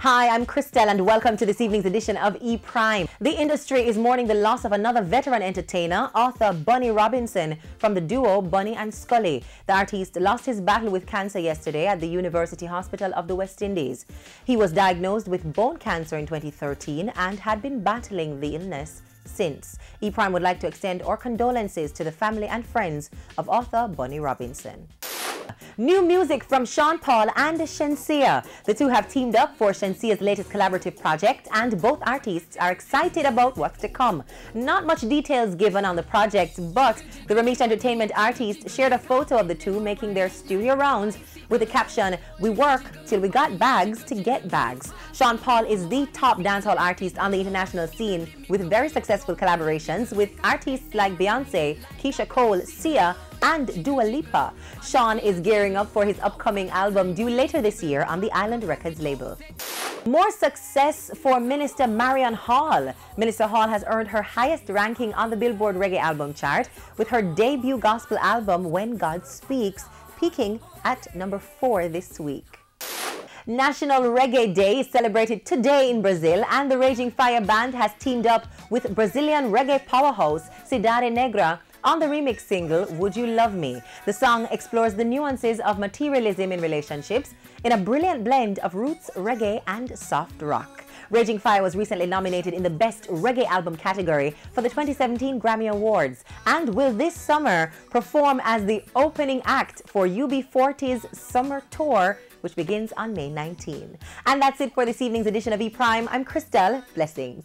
Hi, I'm Christelle and welcome to this evening's edition of E-Prime. The industry is mourning the loss of another veteran entertainer, author Bunny Robinson, from the duo Bunny and Scully. The artiste lost his battle with cancer yesterday at the University Hospital of the West Indies. He was diagnosed with bone cancer in 2013 and had been battling the illness since. E-Prime would like to extend our condolences to the family and friends of author Bunny Robinson. New music from Sean Paul and Shenseea. The two have teamed up for Shenseea's latest collaborative project, and both artists are excited about what's to come. Not much details given on the project, but the Ramesh Entertainment artist shared a photo of the two making their studio rounds with the caption, "We work till we got bags to get bags." Sean Paul is the top dancehall artist on the international scene with very successful collaborations with artists like Beyonce, Keisha Cole, Sia, and Dua Lipa. Sean is gearing up for his upcoming album due later this year on the Island Records label. More success for Minister Marion Hall. Minister Hall has earned her highest ranking on the Billboard Reggae album chart with her debut gospel album When God Speaks, peaking at number 4 this week. National Reggae Day is celebrated today in Brazil, and the Raging Fire Band has teamed up with Brazilian reggae powerhouse Cidade Negra on the remix single Would You Love Me. The song explores the nuances of materialism in relationships in a brilliant blend of roots, reggae, and soft rock. Raging Fire was recently nominated in the Best Reggae Album category for the 2017 Grammy Awards and will this summer perform as the opening act for UB40's Summer Tour, which begins on May 19. And that's it for this evening's edition of E-Prime. I'm Christelle. Blessings.